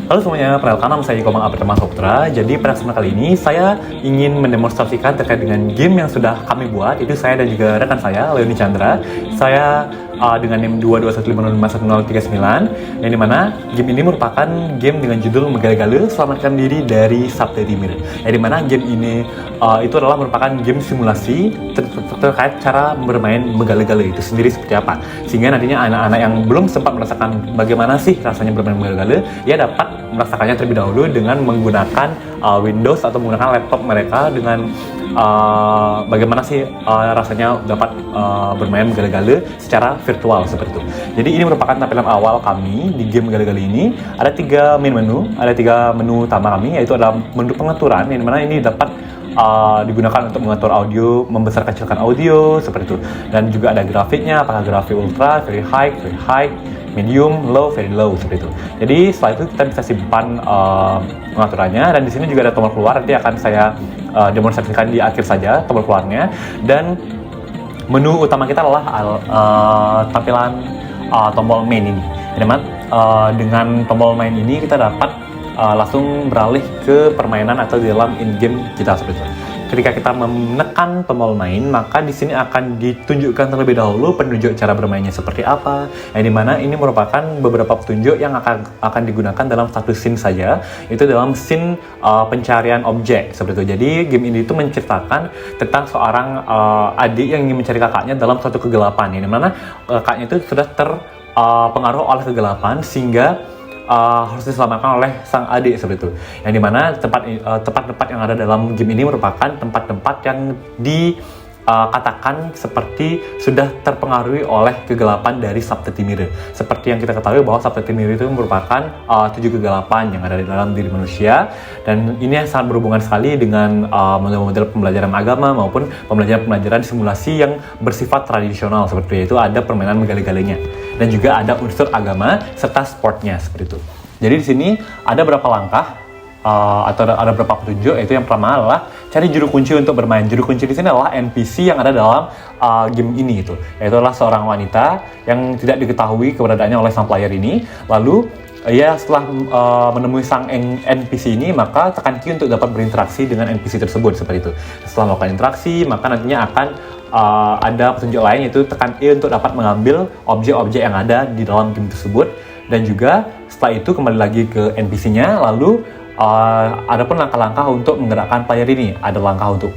Halo semuanya, perkenalkan nama saya Komang Abdurrahman Saputra. Jadi pada kesempatan kali ini saya ingin mendemonstrasikan terkait dengan game yang sudah kami buat. Itu saya dan juga rekan saya, Leoni Chandra. Saya dengan NIM 221505139, yang dimana game ini merupakan game dengan judul Megale-Gale Selamatkan Diri dari Sabda Timur. Yang dimana game ini itu adalah merupakan game simulasi terkait cara bermain Megale-Gale itu sendiri seperti apa. Sehingga nantinya anak-anak yang belum sempat merasakan bagaimana sih rasanya bermain Megale-Gale, ya dapat merasakannya terlebih dahulu dengan menggunakan Windows atau menggunakan laptop mereka dengan bagaimana sih rasanya dapat bermain Megale-Gale secara virtual seperti itu. Jadi ini merupakan tampilan awal kami di game Megale-Gale ini. Ada 3 menu, ada 3 menu utama kami, yaitu ada menu pengaturan yang dimana ini dapat digunakan untuk mengatur audio, membesar kecilkan audio seperti itu. Dan juga ada grafiknya, apakah grafik ultra, very high, medium, low, very low seperti itu. Jadi setelah itu kita bisa simpan pengaturannya, dan di sini juga ada tombol keluar. Nanti akan saya demonstrasikan di akhir saja tombol keluarnya. Dan menu utama kita adalah tampilan tombol main ini. Jadi dengan tombol main ini kita dapat langsung beralih ke permainan atau di dalam in-game kita seperti itu. Ketika kita menekan tombol main, maka di sini akan ditunjukkan terlebih dahulu penunjuk cara bermainnya seperti apa. Yang dimana ini merupakan beberapa petunjuk yang akan digunakan dalam satu scene saja, itu dalam scene pencarian objek seperti itu. Jadi game ini itu menceritakan tentang seorang adik yang ingin mencari kakaknya dalam suatu kegelapan. Yang dimana kakaknya itu sudah terpengaruh oleh kegelapan sehingga harus diselamatkan oleh sang adik seperti itu. Yang dimana tempat-tempat yang ada dalam game ini merupakan tempat-tempat yang dikatakan seperti sudah terpengaruhi oleh kegelapan dari Sabda Timur. Seperti yang kita ketahui bahwa Sabda Timur itu merupakan 7 kegelapan yang ada di dalam diri manusia, dan ini sangat berhubungan sekali dengan model-model pembelajaran agama maupun pembelajaran simulasi yang bersifat tradisional seperti itu. Ada permainan Megale-Galenya dan juga ada unsur agama serta sportnya seperti itu. Jadi di sini ada beberapa langkah atau ada beberapa petunjuk, yaitu yang pertama adalah cari juru kunci untuk bermain. Juru kunci di sini adalah NPC yang ada dalam game ini itu, yaitu adalah seorang wanita yang tidak diketahui keberadaannya oleh sang player ini. Lalu setelah menemui sang NPC ini, maka tekan Q untuk dapat berinteraksi dengan NPC tersebut seperti itu. Setelah melakukan interaksi, maka nantinya akan ada petunjuk lain, yaitu tekan E untuk dapat mengambil objek-objek yang ada di dalam game tersebut. Dan juga setelah itu kembali lagi ke NPC-nya. Lalu ada pun langkah-langkah untuk menggerakkan player ini. Ada langkah untuk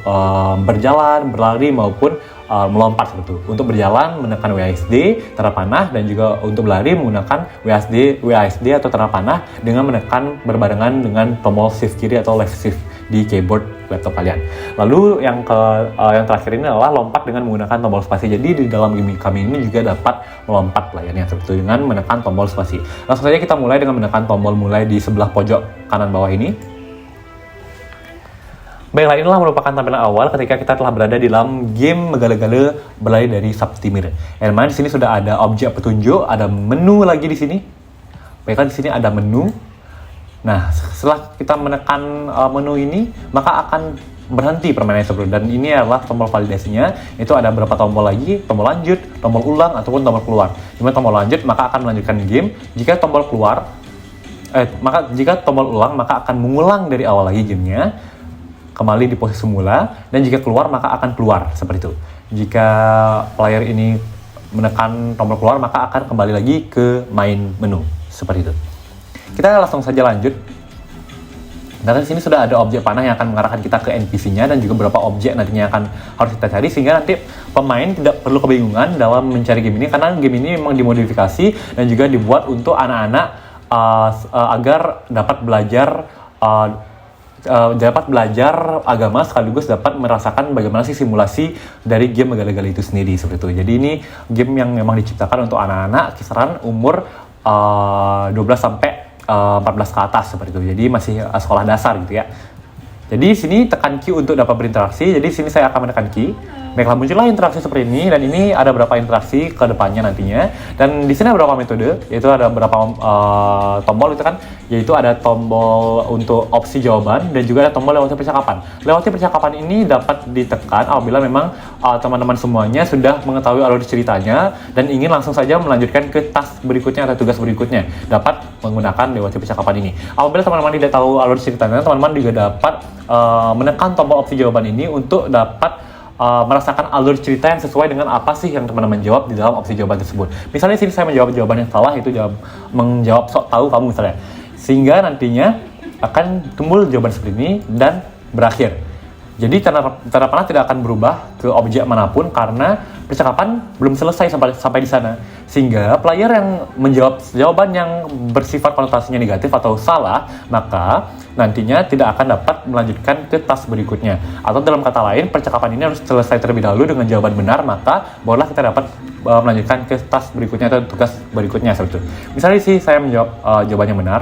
berjalan, berlari maupun melompat seperti itu. Untuk berjalan menekan WASD tanda panah, dan juga untuk berlari menggunakan WASD atau tanda panah dengan menekan berbarengan dengan tombol shift kiri atau left shift di keyboard laptop kalian. Lalu yang terakhir ini adalah lompat dengan menggunakan tombol spasi. Jadi di dalam game kami ini juga dapat melompat layarnya seperti itu dengan menekan tombol spasi. Langsung saja kita mulai dengan menekan tombol mulai di sebelah pojok kanan bawah ini. Baiklah, inilah merupakan tampilan awal ketika kita telah berada di dalam game Megale-Gale Berlari dari Sabda Timur. Yang mana di sini sudah ada objek petunjuk, ada menu lagi di sini. Baiklah, di sini ada menu. Nah, setelah kita menekan menu ini, maka akan berhenti permainan tersebut. Dan ini adalah tombol validasinya. Itu ada beberapa tombol lagi, tombol lanjut, tombol ulang, ataupun tombol keluar. Jika tombol lanjut, maka akan melanjutkan game. Jika tombol keluar, jika tombol ulang, maka akan mengulang dari awal lagi gamenya, kembali di posisi semula. Dan jika keluar, maka akan keluar seperti itu. Jika player ini menekan tombol keluar, maka akan kembali lagi ke main menu seperti itu. Kita langsung saja lanjut. Dan di sini sudah ada objek panah yang akan mengarahkan kita ke NPC-nya, dan juga beberapa objek nantinya akan harus kita cari, sehingga nanti pemain tidak perlu kebingungan dalam mencari game ini, karena game ini memang dimodifikasi dan juga dibuat untuk anak-anak agar dapat belajar agama sekaligus dapat merasakan bagaimana sih simulasi dari game Megale-Gale itu sendiri seperti itu. Jadi ini game yang memang diciptakan untuk anak-anak kisaran umur 12 sampai 14 ke atas seperti itu. Jadi masih sekolah dasar gitu ya. Jadi di sini tekan Q untuk dapat berinteraksi. Jadi di sini saya akan menekan Q. Baiklah, muncullah interaksi seperti ini, dan ini ada beberapa interaksi ke depannya nantinya. Dan di sini ada beberapa metode, yaitu ada beberapa tombol itu kan, yaitu ada tombol untuk opsi jawaban dan juga ada tombol lewati percakapan. Lewati percakapan ini dapat ditekan apabila memang teman-teman semuanya sudah mengetahui alur ceritanya dan ingin langsung saja melanjutkan ke task berikutnya atau tugas berikutnya. Dapat menggunakan lewati percakapan ini. Apabila teman-teman tidak tahu alur ceritanya, teman-teman juga dapat menekan tombol opsi jawaban ini untuk dapat merasakan alur cerita yang sesuai dengan apa sih yang teman-teman jawab di dalam opsi jawaban tersebut. Misalnya sini saya menjawab jawaban yang salah, itu menjawab sok tahu kamu misalnya. Sehingga nantinya akan timbul jawaban seperti ini dan berakhir. Jadi tanda panah tidak akan berubah ke objek manapun karena percakapan belum selesai sampai di sana. Sehingga player yang menjawab jawaban yang bersifat konotasinya negatif atau salah, maka nantinya tidak akan dapat melanjutkan ke task berikutnya. Atau dalam kata lain, percakapan ini harus selesai terlebih dahulu dengan jawaban benar, maka barulah kita dapat melanjutkan ke task berikutnya atau tugas berikutnya seperti itu. Misalnya sih saya menjawab jawabannya benar.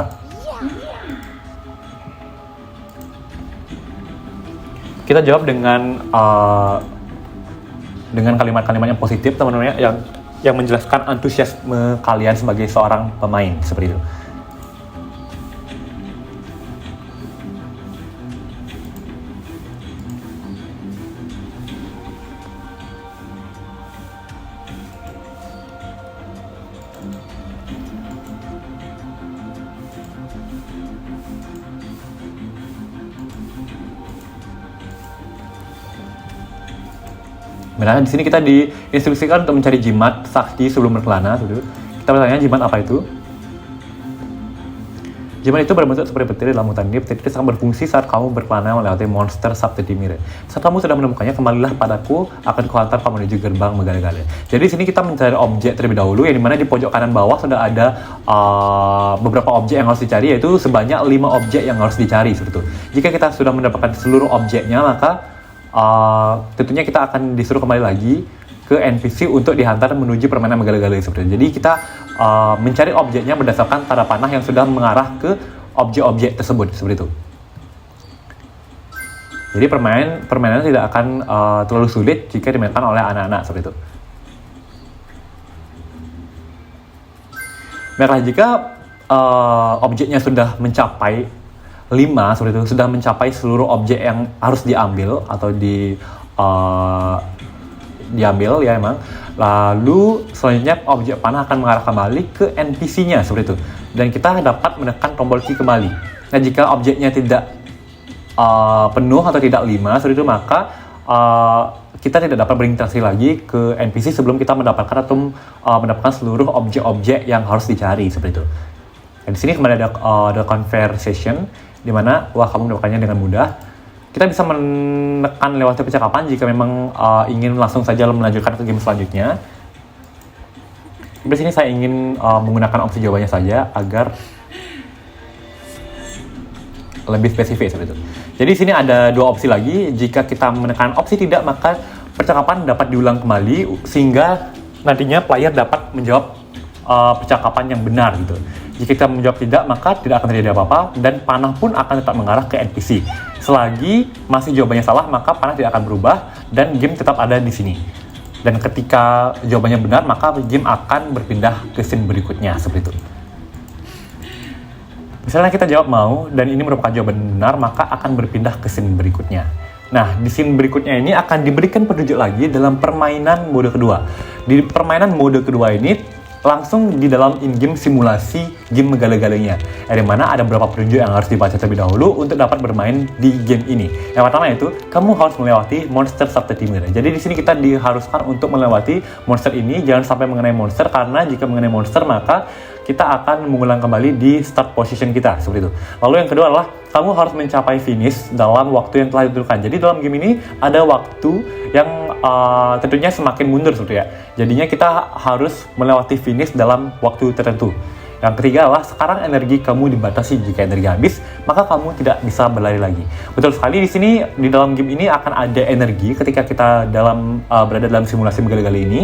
Kita jawab dengan kalimat-kalimat yang positif, teman-teman, yang menjelaskan antusiasme kalian sebagai seorang pemain seperti itu. Nah, di sini kita diinstruksikan untuk mencari jimat sakti sebelum berkelana. Kita bertanya, jimat apa itu? Jimat itu berbentuk seperti petir dalam hutan ini. Petir itu sangat berfungsi saat kamu berkelana melewati monster Saptadimir. Saat kamu sudah menemukannya, kembalilah padaku, akan kuhantar kamu menuju gerbang Megala-Gala. Jadi di sini kita mencari objek terlebih dahulu, yang dimana di pojok kanan bawah sudah ada beberapa objek yang harus dicari, yaitu sebanyak 5 objek yang harus dicari seperti itu. Jika kita sudah mendapatkan seluruh objeknya, maka tentunya kita akan disuruh kembali lagi ke NPC untuk dihantar menuju permainan Megala-Gala seperti itu. Jadi kita mencari objeknya berdasarkan tanda panah yang sudah mengarah ke objek-objek tersebut seperti itu. Jadi permainan tidak akan terlalu sulit jika dimainkan oleh anak-anak seperti itu. Baiklah, jika objeknya sudah mencapai 5 seperti itu, sudah mencapai seluruh objek yang harus diambil atau diambil ya emang. Lalu selanjutnya objek panah akan mengarah kembali ke NPC-nya seperti itu. Dan kita dapat menekan tombol Q kembali. Nah, jika objeknya tidak penuh atau tidak 5 seperti itu, maka kita tidak dapat berinteraksi lagi ke NPC sebelum kita mendapatkan atau mendapatkan seluruh objek-objek yang harus dicari seperti itu. Dan di sini kembali ada conversation, di mana kamu mendapatkannya dengan mudah. Kita bisa menekan lewat percakapan jika memang ingin langsung saja melanjutkan ke game selanjutnya. Di sini saya ingin menggunakan opsi jawabannya saja agar lebih spesifik seperti itu. Jadi di sini ada 2 opsi lagi. Jika kita menekan opsi tidak, maka percakapan dapat diulang kembali sehingga nantinya player dapat menjawab percakapan yang benar gitu. Jika kita menjawab tidak, maka tidak akan terjadi apa-apa dan panah pun akan tetap mengarah ke NPC. Selagi masih jawabannya salah, maka panah tidak akan berubah dan game tetap ada di sini. Dan ketika jawabannya benar, maka game akan berpindah ke scene berikutnya seperti itu. Misalnya kita jawab mau dan ini merupakan jawaban benar, maka akan berpindah ke scene berikutnya. Nah, di scene berikutnya ini akan diberikan petunjuk lagi dalam permainan mode kedua. Di permainan mode kedua ini langsung di dalam in-game simulasi game Megala-Galanya, di mana ada beberapa petunjuk yang harus dibaca terlebih dahulu untuk dapat bermain di game ini. Yang pertama yaitu kamu harus melewati monster Saptadimir. Jadi di sini kita diharuskan untuk melewati monster ini, jangan sampai mengenai monster, karena jika mengenai monster maka kita akan mengulang kembali di start position kita seperti itu. Lalu yang kedua adalah kamu harus mencapai finish dalam waktu yang telah ditentukan. Jadi dalam game ini ada waktu yang tentunya semakin mundur seperti ya. Jadinya kita harus melewati finish dalam waktu tertentu. Yang ketiga adalah sekarang energi kamu dibatasi. Jika energi habis, maka kamu tidak bisa berlari lagi. Betul sekali, di sini di dalam game ini akan ada energi ketika kita berada dalam simulasi Megala-Gala ini.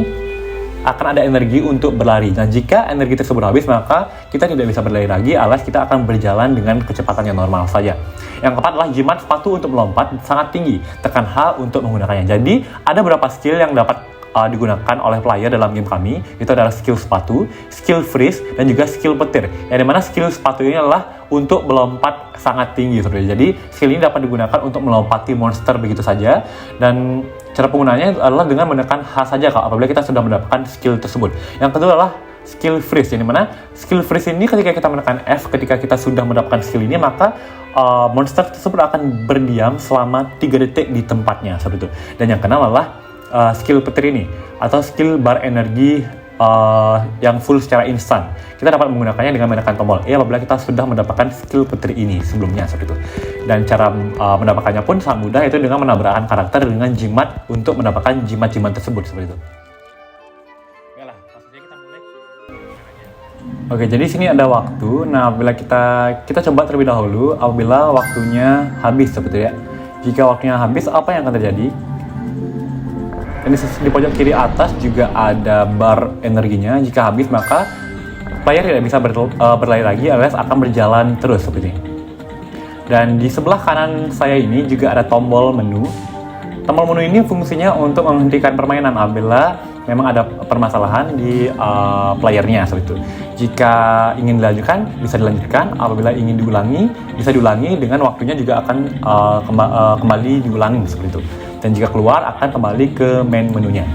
akan ada energi untuk berlari. Dan jika energi tersebut habis, maka kita tidak bisa berlari lagi, alias kita akan berjalan dengan kecepatan yang normal saja. Yang keempat adalah jimat sepatu untuk melompat sangat tinggi. Tekan H untuk menggunakannya. Jadi ada beberapa skill yang dapat digunakan oleh player dalam game kami. Itu adalah skill sepatu, skill freeze, dan juga skill petir. Yang dimana skill sepatu ini adalah untuk melompat sangat tinggi. Jadi skill ini dapat digunakan untuk melompati monster begitu saja. Dan cara penggunaannya adalah dengan menekan H saja apabila kita sudah mendapatkan skill tersebut. Yang kedua adalah skill freeze, yang dimana skill freeze ini ketika kita menekan F, ketika kita sudah mendapatkan skill ini, maka monster tersebut akan berdiam selama 3 detik di tempatnya seperti itu. Dan yang keenam adalah skill petir ini atau skill bar energi yang full secara instan. Kita dapat menggunakannya dengan menekan tombol E apabila kita sudah mendapatkan skill petir ini sebelumnya seperti itu. Dan cara mendapatkannya pun sangat mudah, yaitu dengan menabrakkan karakter dengan jimat untuk mendapatkan jimat-jimat tersebut seperti itu. Oke, jadi sini ada waktu. Nah, apabila kita coba terlebih dahulu apabila waktunya habis seperti itu ya. Jika waktunya habis, apa yang akan terjadi? Dan di pojok kiri atas juga ada bar energinya. Jika habis, maka player tidak bisa berlari lagi, alias akan berjalan terus seperti ini. Dan di sebelah kanan saya ini juga ada tombol menu. Tombol menu ini fungsinya untuk menghentikan permainan apabila memang ada permasalahan di playernya seperti itu. Jika ingin dilanjutkan, bisa dilanjutkan. Apabila ingin diulangi, bisa diulangi dengan waktunya juga akan kembali diulangi seperti itu. Dan jika keluar, akan kembali ke main menunya.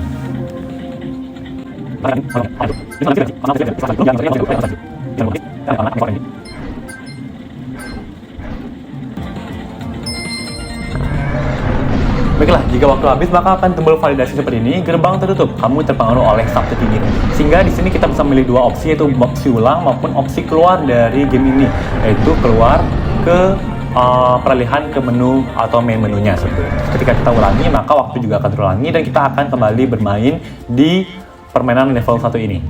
Baiklah, jika waktu habis maka akan timbul validasi seperti ini. Gerbang tertutup, kamu terpengaruh oleh subtitle ini. Sehingga di sini kita bisa memilih dua opsi, yaitu opsi ulang maupun opsi keluar dari game ini, yaitu keluar ke peralihan ke menu atau main menunya sebetulnya. Ketika kita ulangi, maka waktu juga akan terulangi dan kita akan kembali bermain di permainan level 1 ini.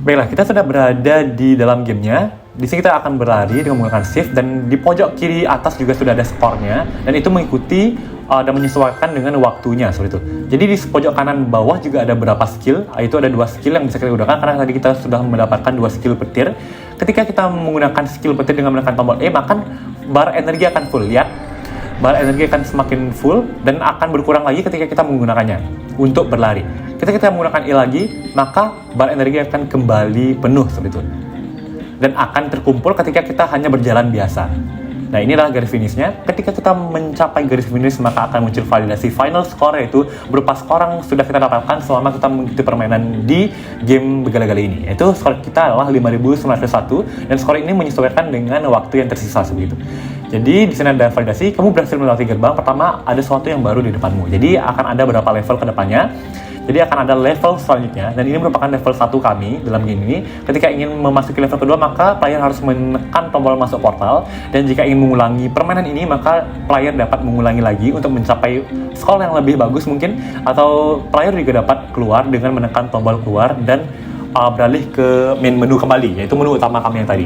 Baiklah, kita sudah berada di dalam gamenya. Di sini kita akan berlari dengan menggunakan shift, dan di pojok kiri atas juga sudah ada skornya, dan itu mengikuti dan menyesuaikan dengan waktunya seperti itu. Jadi di pojok kanan bawah juga ada beberapa skill, itu ada 2 skill yang bisa kita gunakan karena tadi kita sudah mendapatkan 2 skill petir. Ketika kita menggunakan skill petir dengan menekan tombol E, maka bar energi akan full. Lihat, bar energi akan semakin full dan akan berkurang lagi ketika kita menggunakannya untuk berlari. Ketika kita menggunakan E lagi, maka bar energi akan kembali penuh seperti itu. Dan akan terkumpul ketika kita hanya berjalan biasa. Nah, inilah garis finishnya. Ketika kita mencapai garis finish, maka akan muncul validasi final score, yaitu berupa skor yang sudah kita dapatkan selama kita mengikuti permainan di game Begala-Gala ini. Yaitu skor kita adalah 5.901, dan skor ini menyesuaikan dengan waktu yang tersisa seperti itu. Jadi di sini ada validasi, kamu berhasil melewati gerbang pertama, ada sesuatu yang baru di depanmu. Jadi akan ada beberapa level ke depannya. Jadi akan ada level selanjutnya, dan ini merupakan level 1 kami dalam game ini. Ketika ingin memasuki level kedua, maka player harus menekan tombol masuk portal. Dan jika ingin mengulangi permainan ini, maka player dapat mengulangi lagi untuk mencapai skor yang lebih bagus mungkin. Atau player juga dapat keluar dengan menekan tombol keluar dan beralih ke main menu kembali, yaitu menu utama kami yang tadi.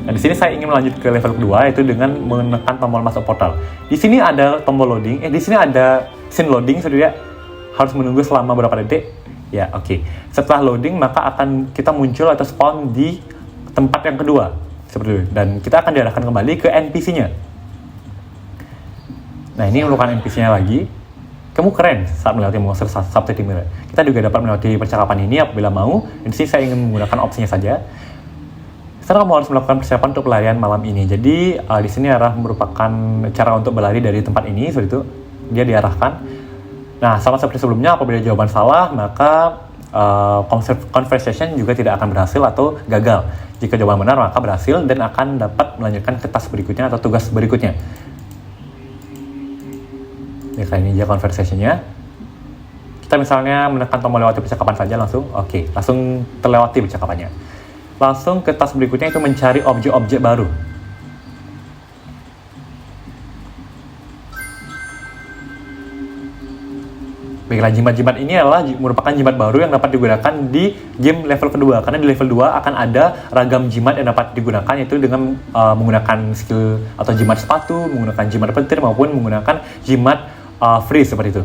Nah, di sini saya ingin melanjut ke level kedua, yaitu dengan menekan tombol masuk portal. Di sini ada tombol loading, di sini ada scene loading, saudara. Harus menunggu selama berapa detik? Ya, oke. Setelah loading, maka akan kita muncul atau spawn di tempat yang kedua, seperti itu. Dan kita akan diarahkan kembali ke NPC-nya. Nah, ini merupakan NPC-nya lagi. Kamu keren saat melewati monster subtitle mirror. Kita juga dapat melewati percakapan ini apabila mau. Di sini saya ingin menggunakan opsinya saja. Sekarang kamu harus melakukan persiapan untuk pelarian malam ini. Jadi di sini arah merupakan cara untuk berlari dari tempat ini, seperti itu. Dia diarahkan. Nah, sama seperti sebelumnya, apabila jawaban salah, maka conversation juga tidak akan berhasil atau gagal. Jika jawaban benar, maka berhasil dan akan dapat melanjutkan ke task berikutnya atau tugas berikutnya. Ya, kayak ini aja conversation-nya. Kita misalnya menekan tombol lewati percakapan saja langsung. Oke, langsung terlewati percakapannya. Langsung ke task berikutnya, itu mencari objek-objek baru. Baiklah, jimat-jimat ini adalah merupakan jimat baru yang dapat digunakan di game level kedua. Karena di level 2 akan ada ragam jimat yang dapat digunakan, yaitu dengan menggunakan skill atau jimat sepatu, menggunakan jimat petir, maupun menggunakan jimat freeze seperti itu.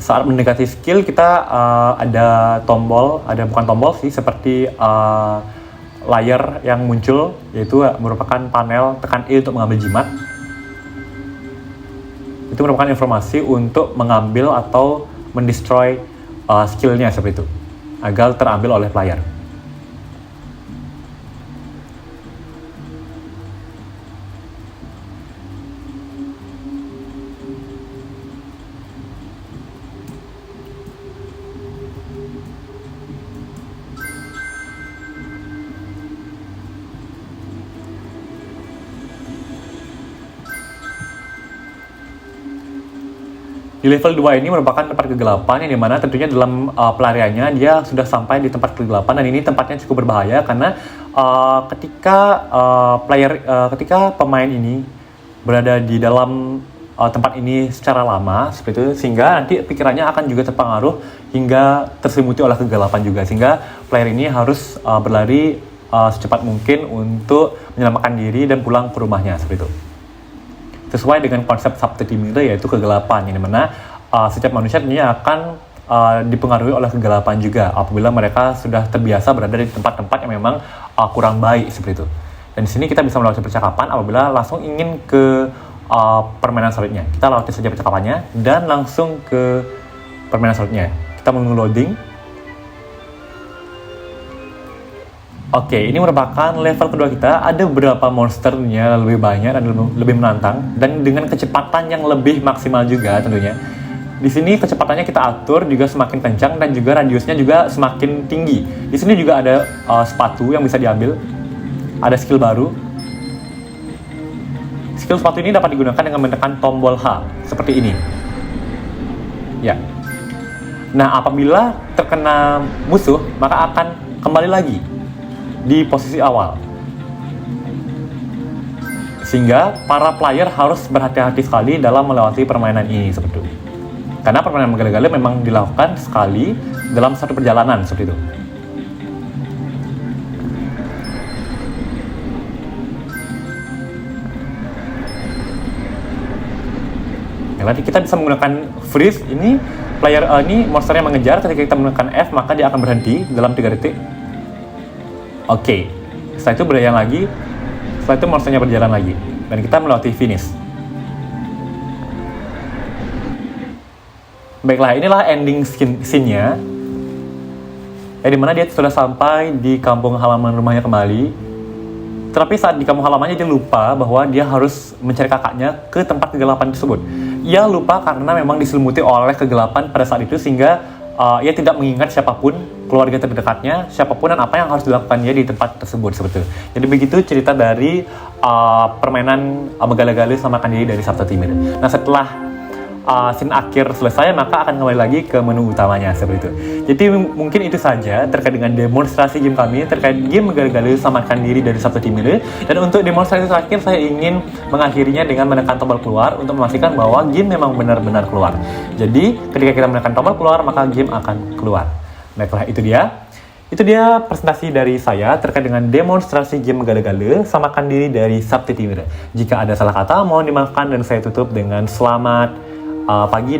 saat mendekati skill kita ada tombol, bukan tombol sih, seperti layar yang muncul, yaitu merupakan panel tekan E untuk mengambil jimat. Itu merupakan informasi untuk mengambil atau mendestroy skillnya seperti itu, agar terambil oleh player. Di level 2 ini merupakan tempat kegelapan yang dimana tentunya dalam pelariannya dia sudah sampai di tempat kegelapan, dan ini tempatnya cukup berbahaya karena ketika pemain ini berada di dalam tempat ini secara lama seperti itu, sehingga nanti pikirannya akan juga terpengaruh hingga terselimuti oleh kegelapan juga, sehingga player ini harus berlari secepat mungkin untuk menyelamatkan diri dan pulang ke rumahnya seperti itu. Sesuai dengan konsep Subtlety Mirror, yaitu kegelapan, yang dimana setiap manusia tentunya akan dipengaruhi oleh kegelapan juga apabila mereka sudah terbiasa berada di tempat-tempat yang memang kurang baik seperti itu. Dan di sini kita bisa melewati percakapan apabila langsung ingin ke permainan selanjutnya. Kita lewati saja percakapannya dan langsung ke permainan selanjutnya. Kita menunggu loading. Oke, ini merupakan level kedua kita. Ada beberapa monsternya lebih banyak dan lebih menantang, dan dengan kecepatan yang lebih maksimal juga tentunya. Di sini kecepatannya kita atur juga semakin kencang dan juga radiusnya juga semakin tinggi. Di sini juga ada sepatu yang bisa diambil. Ada skill baru. Skill sepatu ini dapat digunakan dengan menekan tombol H seperti ini. Ya. Nah, apabila terkena musuh, maka akan kembali lagi di posisi awal, sehingga para player harus berhati-hati sekali dalam melewati permainan ini seperti itu, karena permainan Megale memang dilakukan sekali dalam satu perjalanan seperti itu. Nah, nanti kita bisa menggunakan freeze. Ini player ini monsternya mengejar, ketika kita menggunakan F maka dia akan berhenti dalam 3 detik. Oke, setelah itu berjalan lagi, setelah itu monsternya berjalan lagi, dan kita melewati finish. Baiklah, inilah ending scene-nya, dimana dia sudah sampai di kampung halaman rumahnya kembali. Tetapi saat di kampung halamannya dia lupa bahwa dia harus mencari kakaknya ke tempat kegelapan tersebut. Ia lupa karena memang diselimuti oleh kegelapan pada saat itu, sehingga ia tidak mengingat siapapun keluarga terdekatnya, siapapun dan apa yang harus dilakukannya di tempat tersebut seperti itu. Jadi begitu cerita dari permainan Megale Selamatkan Diri dari Subtlety Mirror. Nah, setelah scene akhir selesai, maka akan kembali lagi ke menu utamanya seperti itu. Jadi mungkin itu saja terkait dengan demonstrasi game kami terkait game Megale Selamatkan Diri dari Subtlety Mirror. Dan untuk demonstrasi terakhir, saya ingin mengakhirinya dengan menekan tombol keluar untuk memastikan bahwa game memang benar-benar keluar. Jadi ketika kita menekan tombol keluar, maka game akan keluar. Baiklah, itu dia presentasi dari saya terkait dengan demonstrasi game Megale Selamatkan Diri dari Subtlety Mirror. Jika ada salah kata, mohon dimaafkan, dan saya tutup dengan selamat pagi.